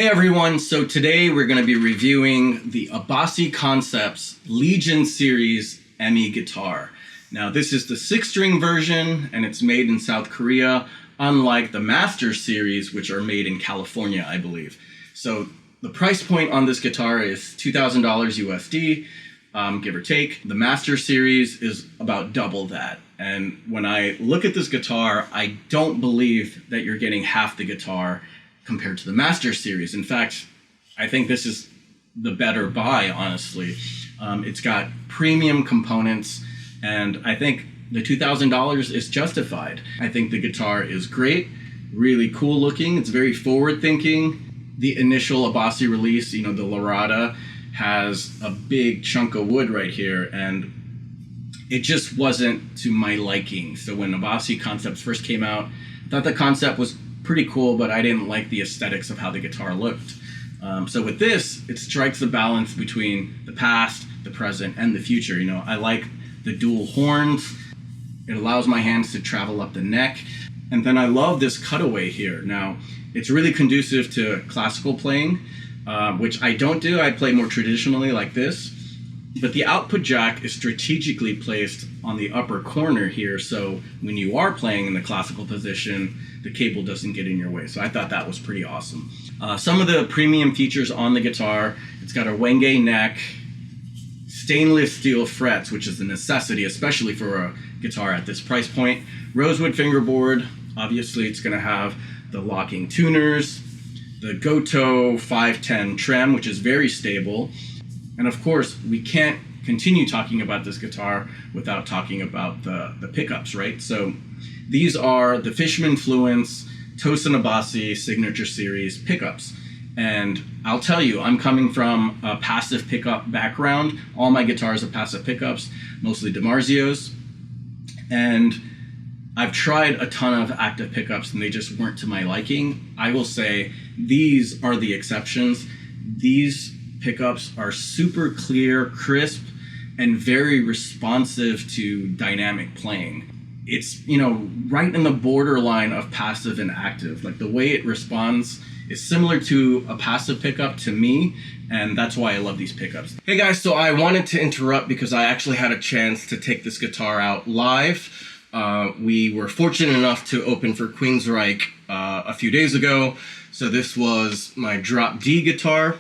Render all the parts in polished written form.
Hey everyone, so today we're going to be reviewing the Abasi Concepts Legion Series EMI guitar. Now this is the 6-string version and it's made in South Korea, unlike the Master Series, which are made in California, I believe. So the price point on this guitar is $2,000 USD, give or take. The Master Series is about double that. And when I look at this guitar, I don't believe that you're getting half the guitar compared to the Master Series. In fact, I think this is the better buy, honestly. It's got premium components, and I think the $2,000 is justified. I think the guitar is great, really cool looking. It's very forward thinking. The initial Abasi release, the Larada, has a big chunk of wood right here, and it just wasn't to my liking. So when Abasi Concepts first came out, I thought the concept was pretty cool, but I didn't like the aesthetics of how the guitar looked. So with this, it strikes the balance between the past, the present, and the future. I like the dual horns. It allows my hands to travel up the neck. And then I love this cutaway here. Now, it's really conducive to classical playing, which I don't do. I play more traditionally like this. But the output jack is strategically placed on the upper corner here, so when you are playing in the classical position, the cable doesn't get in your way. So I thought that was pretty awesome. Some of the premium features on the guitar: it's got a wenge neck, stainless steel frets, which is a necessity, especially for a guitar at this price point. Rosewood fingerboard. Obviously, it's going to have the locking tuners, the Goto 510 trem, which is very stable. And of course, we can't continue talking about this guitar without talking about the pickups, right? So these are the Fishman Fluence Tosin Abasi Signature Series pickups. And I'll tell you, I'm coming from a passive pickup background. All my guitars are passive pickups, mostly DiMarzios. And I've tried a ton of active pickups and they just weren't to my liking. I will say these are the exceptions. These pickups are super clear, crisp, and very responsive to dynamic playing. It's, right in the borderline of passive and active. Like, the way it responds is similar to a passive pickup to me, and that's why I love these pickups. Hey guys, so I wanted to interrupt because I actually had a chance to take this guitar out live. We were fortunate enough to open for Queensryche a few days ago. So this was my Drop D guitar.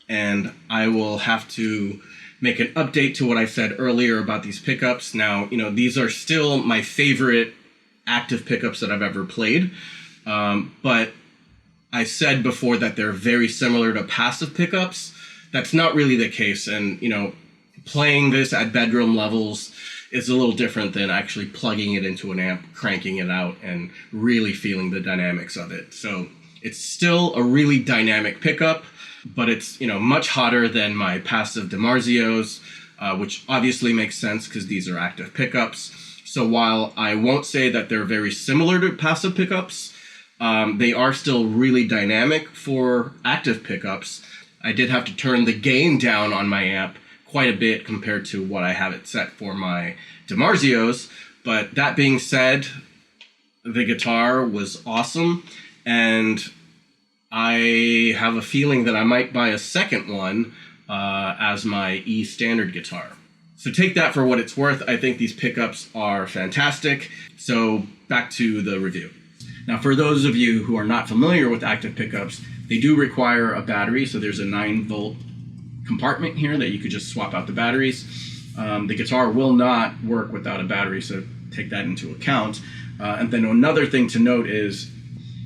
And I will have to make an update to what I said earlier about these pickups. Now, these are still my favorite active pickups that I've ever played. But I said before that they're very similar to passive pickups. That's not really the case. And, playing this at bedroom levels is a little different than actually plugging it into an amp, cranking it out, and really feeling the dynamics of it. So it's still a really dynamic pickup, but it's, much hotter than my passive DiMarzios, which obviously makes sense because these are active pickups. So while I won't say that they're very similar to passive pickups, they are still really dynamic for active pickups. I did have to turn the gain down on my amp quite a bit compared to what I have it set for my DiMarzios. But that being said, the guitar was awesome, and I have a feeling that I might buy a second one as my E standard guitar. So take that for what it's worth. I think these pickups are fantastic. So back to the review. Now, for those of you who are not familiar with active pickups, they do require a battery. So there's a 9-volt compartment here that you could just swap out the batteries. The guitar will not work without a battery, so take that into account. And then another thing to note is,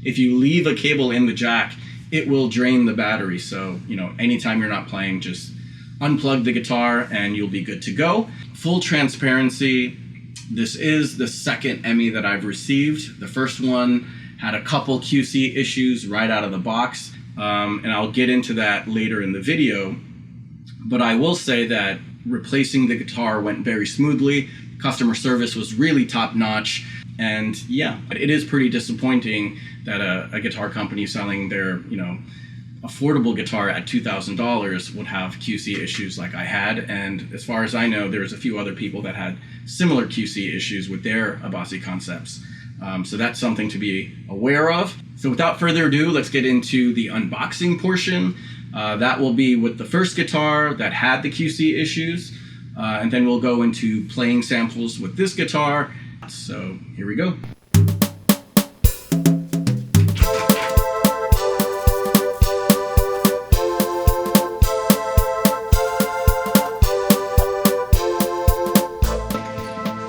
if you leave a cable in the jack, it will drain the battery. So, anytime you're not playing, just unplug the guitar and you'll be good to go. Full transparency, this is the second EMI that I've received. The first one had a couple QC issues right out of the box, and I'll get into that later in the video. But I will say that replacing the guitar went very smoothly. Customer service was really top-notch. And yeah, it is pretty disappointing that a guitar company selling their, affordable guitar at $2,000 would have QC issues like I had. And as far as I know, there's a few other people that had similar QC issues with their Abasi Concepts. So that's something to be aware of. So without further ado, let's get into the unboxing portion. That will be with the first guitar that had the QC issues. And then we'll go into playing samples with this guitar. So here we go.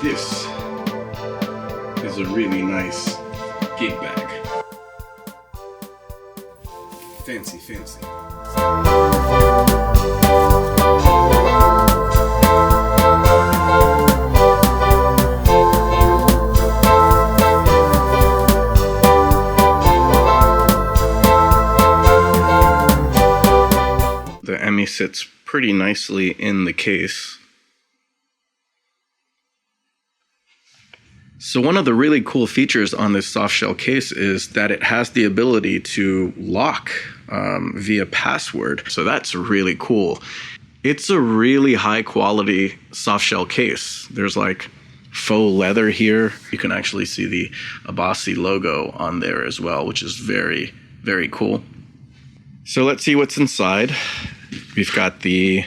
This is a really nice gig bag. Fancy, fancy. The EMI sits pretty nicely in the case. So one of the really cool features on this soft shell case is that it has the ability to lock via password. So that's really cool. It's a really high quality soft shell case. There's like faux leather here. You can actually see the Abasi logo on there as well, which is very, very cool. So let's see what's inside. We've got the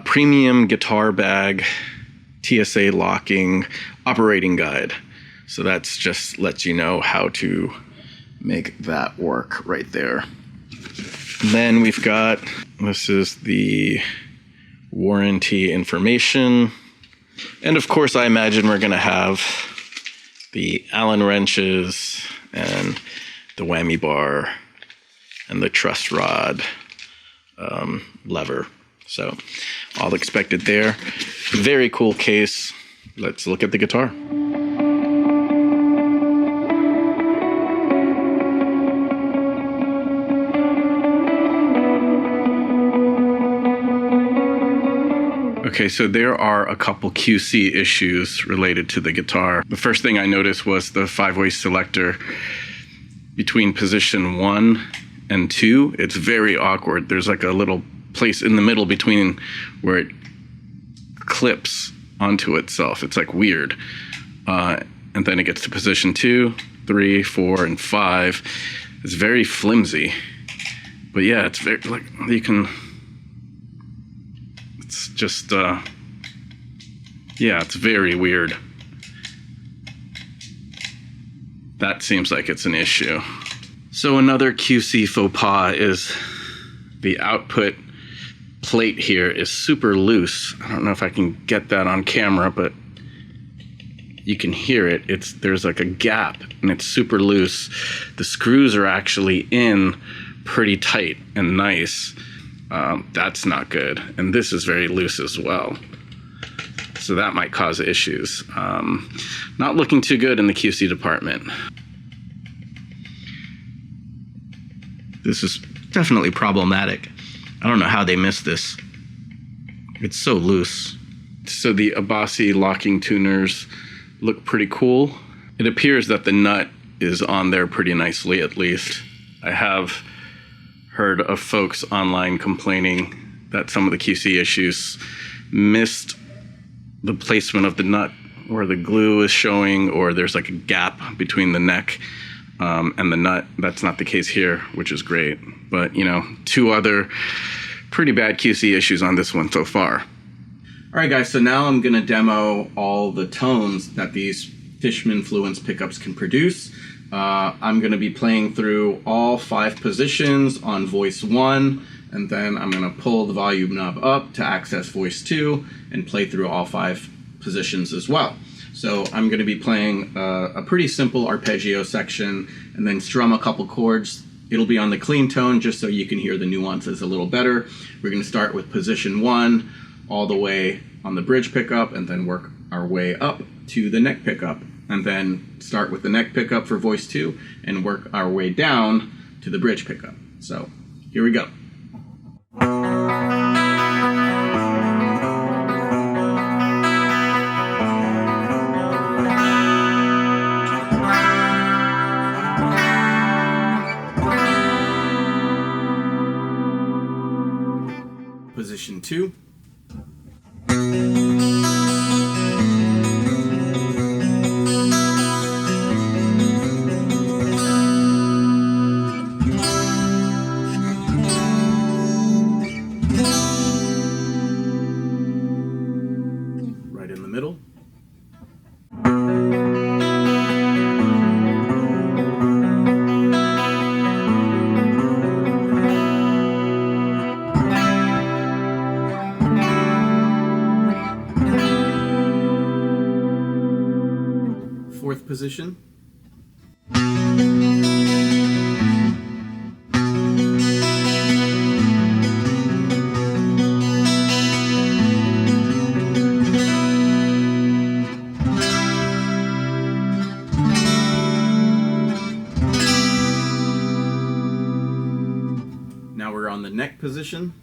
premium guitar bag TSA locking operating guide. So that's just lets you know how to make that work right there. Then we've got, this is the warranty information. And of course, I imagine we're gonna have the Allen wrenches and the whammy bar and the truss rod lever. So all expected there. Very cool case. Let's look at the guitar. Okay, so there are a couple QC issues related to the guitar. The first thing I noticed was the 5-way selector between position 1 and 2. It's very awkward. There's like a little place in the middle between where it clips onto itself. It's like weird. And then it gets to position 2, 3, 4, and 5. It's very flimsy. But yeah, it's very, like, you can, it's just, yeah, it's very weird. That seems like it's an issue. So another QC faux pas is the output plate here is super loose. I don't know if I can get that on camera, but you can hear it. There's like a gap and it's super loose. The screws are actually in pretty tight and nice. That's not good. And this is very loose as well. So that might cause issues. Not looking too good in the QC department. This is definitely problematic. I don't know how they missed this. It's so loose. So the Abasi locking tuners look pretty cool. It appears that the nut is on there pretty nicely, at least. I have heard of folks online complaining that some of the QC issues missed the placement of the nut, or the glue is showing, or there's like a gap between the neck and the nut. That's not the case here, which is great. But, you know, 2 other pretty bad QC issues on this one so far. All right, guys, so now I'm gonna demo all the tones that these Fishman Fluence pickups can produce. I'm gonna be playing through all 5 positions on voice 1, and then I'm gonna pull the volume knob up to access voice 2 and play through all 5 positions as well. So I'm gonna be playing a pretty simple arpeggio section and then strum a couple chords. It'll be on the clean tone just so you can hear the nuances a little better. We're gonna start with position 1 all the way on the bridge pickup and then work our way up to the neck pickup, and then start with the neck pickup for voice 2 and work our way down to the bridge pickup. So here we go. Position 2. Fourth position. Now we're on the neck position.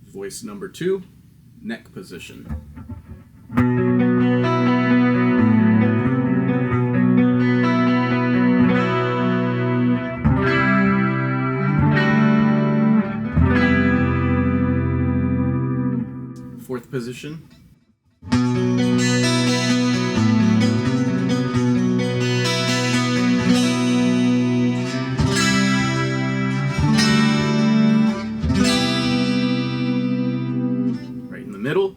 Voice number 2, neck position. Fourth position. Right in the middle.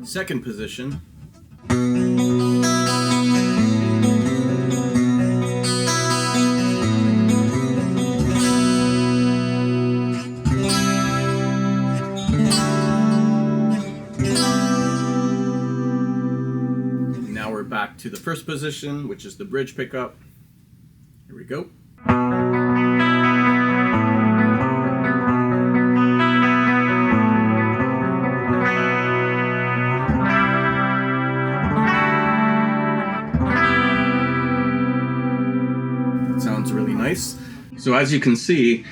Second position. Now we're back to the first position, which is the bridge pickup. Here we go. Sounds really nice. So as you can see,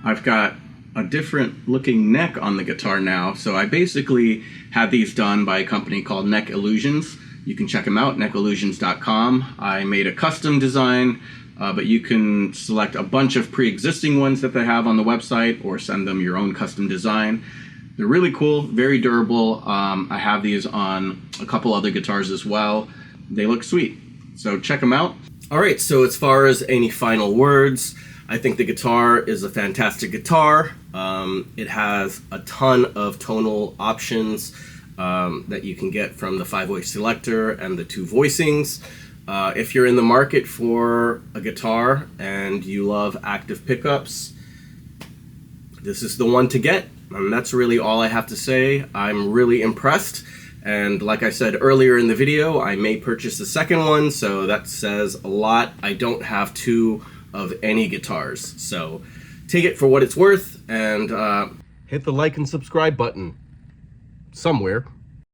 I've got a different looking neck on the guitar now. So I basically had these done by a company called Neck Illusions. You can check them out, neckillusions.com. I made a custom design, but you can select a bunch of pre-existing ones that they have on the website or send them your own custom design. They're really cool, very durable. I have these on a couple other guitars as well. They look sweet, so check them out. All right, so as far as any final words, I think the guitar is a fantastic guitar. It has a ton of tonal options that you can get from the 5-voice selector and the 2 voicings. If you're in the market for a guitar and you love active pickups, this is the one to get. And that's really all I have to say. I'm really impressed. And like I said earlier in the video, I may purchase the second one, so that says a lot. I don't have 2 of any guitars, so take it for what it's worth, and hit the like and subscribe button somewhere.